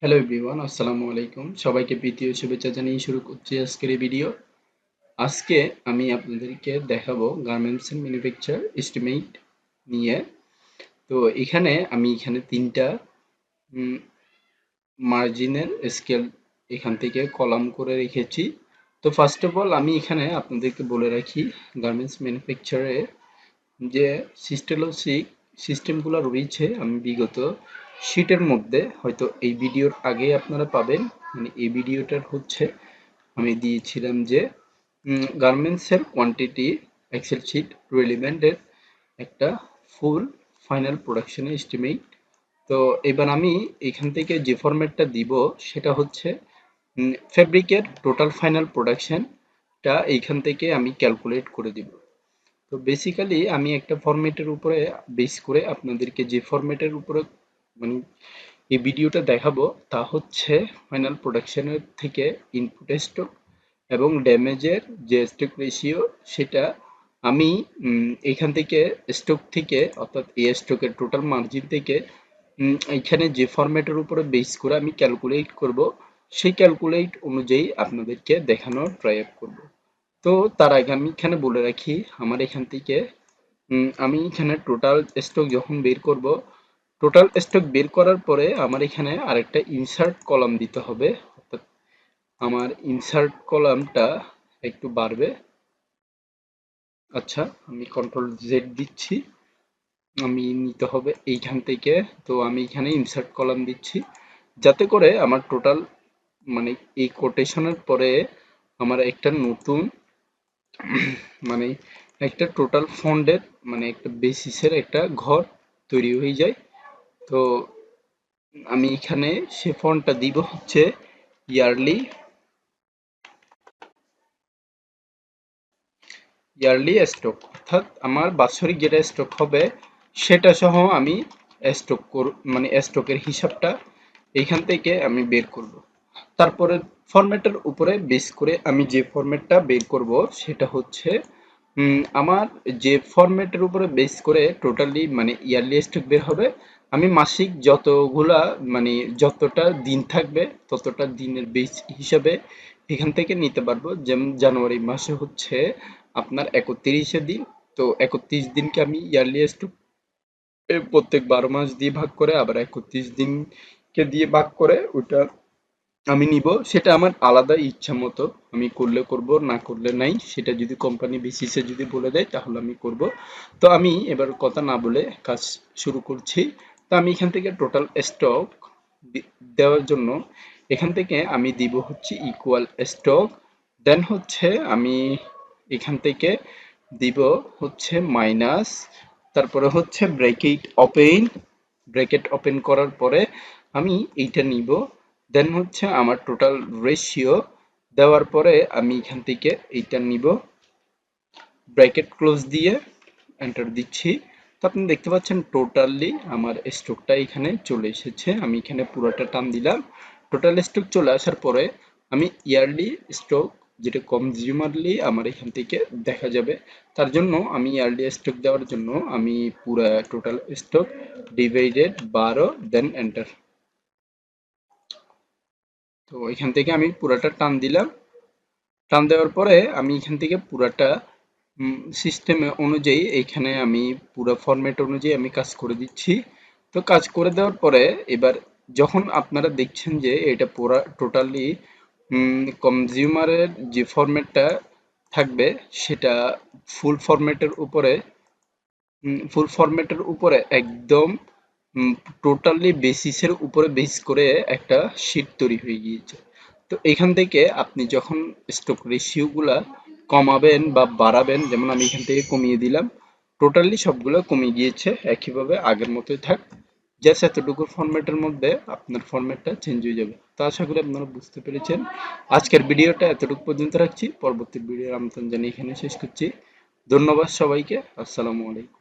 Hello everyone, আসসালামু আলাইকুম। সবাইকে প্রীতি ও শুভেচ্ছা জানিয়ে শুরু করছি আজকের এই ভিডিও। আজকে আমি আপনাদেরকে দেখাবো গার্মেন্টস এন্ড ম্যানুফ্যাকচার এস্টিমেট নিয়ে। তো আমি এখানে তিনটা মার্জিনের স্কেল এখান থেকে কলাম করে রেখেছি। তো ফার্স্ট অফ অল আমি এখানে আপনাদেরকে বলে রাখি, গার্মেন্টস ম্যানুফ্যাকচারে যে সিস্টেমগুলো রয়েছে আমি বিগত শীটের মধ্যে হয়তো এই ভিডিওর আগে আপনারা পাবেন। মানে এই ভিডিওটার হচ্ছে আমি দিয়েছিলাম যে গার্মেন্টসের কোয়ান্টিটি এক্সেল শিট রিলিভেন্টের একটা ফুল ফাইনাল প্রোডাকশন এস্টিমেট। তো এবার আমি এখান থেকে যে ফরম্যাটটা দিব সেটা হচ্ছে ফেব্রিকের টোটাল ফাইনাল প্রোডাকশনটা এইখান থেকে আমি ক্যালকুলেট করে দিব। তো বেসিক্যালি আমি একটা ফরম্যাটের উপরে বেস করে আপনাদেরকে যে ফরম্যাটের উপরে মানে এই ভিডিওটা দেখাবো তা হচ্ছে ফাইনাল প্রোডাকশনের থেকে ইনপুট স্টক এবং ড্যামেজের যে স্টক রেশিও সেটা আমি এখান থেকে স্টক থেকে অর্থাৎ এই স্টকের টোটাল মার্জিন থেকে এখানে যে ফরম্যাটের উপরে বেস করে আমি ক্যালকুলেট করব সেই ক্যালকুলেট অনুযায়ী আপনাদেরকে দেখানোর ট্রাই করব। তো তার আগে আমি এখানে বলে রাখি আমার এখান থেকে আমি এখানে টোটাল স্টক যখন বের করব, টোটাল স্টক বের করার পরে আমার এখানে আরেকটা ইনসার্ট কলাম দিতে হবে। অর্থাৎ আমার ইনসার্ট কলামটা একটু বাড়বে। আচ্ছা, আমি কন্ট্রোল জেড দিচ্ছি, আমি নিতে হবে এইখান থেকে। তো আমি এখানে ইনসার্ট কলাম দিচ্ছি যাতে করে আমার টোটাল মানে এই কোটেশনের পরে আমার একটা নতুন মানে একটা টোটাল ফন্ডের মানে একটা বেসিসের একটা ঘর তৈরি হয়ে যায়। তো আমি এখানে সে ফন্ডটা দিব হচ্ছে ইয়ারলি ইয়ারলি স্টক, অর্থাৎ আমার বাৎসরিক যেটা স্টক হবে সেটা সহ আমি মানে স্টকের হিসাবটা এইখান থেকে আমি বের করব। তারপরে ফরম্যাটের উপরে বেস করে আমি যে ফরম্যাটটা বের করব সেটা হচ্ছে আমার যে ফরম্যাটের উপরে বেস করে টোটালি মানে ইয়ারলি স্টক বের হবে। আমি মাসিক যতগুলা মানে যতটা দিন থাকবে ততটা দিনের বেস হিসাবে এখান থেকে নিতে পারবো। যেমন জানুয়ারি মাসে হচ্ছে আপনার 31 দিন। তো 31 দিনকে আমি ইয়ারলি স্টক প্রত্যেক 12 মাস দিয়ে ভাগ করে আবার 31 দিনকে দিয়ে ভাগ করে ওটা আমি নিব। সেটা আমার আলাদা ইচ্ছা মতো, আমি করলে করব না করলে নাই। সেটা যদি কোম্পানি বেসিসে যদি বলে দেয় তাহলে আমি করব। তো আমি এবার কথা না বলে কাজ শুরু করছি। তো আমি এখান থেকে টোটাল স্টক দেওয়ার জন্য এখান থেকে আমি দিব হচ্ছে ইকুয়াল স্টক, দেন হচ্ছে আমি এখান থেকে দিব হচ্ছে মাইনাস, তারপরে হচ্ছে ব্র্যাকেট ওপেন করার পরে আমি এইটা নিব। দেন হচ্ছে আমার টোটাল রেশিও দেওয়ার পরে আমি এখান থেকে এইটা নিব, ব্র্যাকেট ক্লোজ দিয়ে এন্টার দিচ্ছি। তো আপনি দেখতে পাচ্ছেন টোটালি আমার স্টকটা এখানে চলে এসেছে। আমি এখানে পুরোটা টান দিলাম। টোটাল স্টক চলে আসার পরে আমি ইয়ারলি স্টক যেটা কনজিউমারলি আমার এখান থেকে দেখা যাবে। তার জন্য আমি ইয়ারলি স্টক দেওয়ার জন্য আমি পুরো total stock divided 12 then enter. তো এখান থেকে আমি পুরাটা টান দিলাম। টান দেওয়ার পরে আমি এখান থেকে পুরাটা সিস্টেম অনুযায়ী এইখানে আমি পুরো ফরম্যাট অনুযায়ী আমি কাজ করে দিচ্ছি। তো কাজ করে দেওয়ার পরে এবার যখন আপনারা দেখছেন যে এটা পুরা টোটালি কনজিউমারের যে ফরম্যাটটা থাকবে সেটা ফুল ফরম্যাটের উপরে একদম টোটালি বেসিসের উপরে বেস করে একটা শীট তৈরি হয়ে গিয়েছে। তো এখান থেকে আপনি যখন স্টক রেশিওগুলা কমাবেন বা বাড়াবেন, যেমন আমি এখান থেকে কমিয়ে দিলাম, টোটালি সবগুলো কমে গিয়েছে, একইভাবে আগের মতোই থাক। জাস্ট এতটুকু ফরম্যাটের মধ্যে আপনার ফরম্যাটটা চেঞ্জ হয়ে যাবে। তো আশা করি আপনারা বুঝতে পেরেছেন। আজকের ভিডিওটা এতটুকু পর্যন্ত রাখছি, পরবর্তী ভিডিওর আমন্ত্রণ জানিয়ে এখানে শেষ করছি। ধন্যবাদ সবাইকে, আসসালামু আলাইকুম।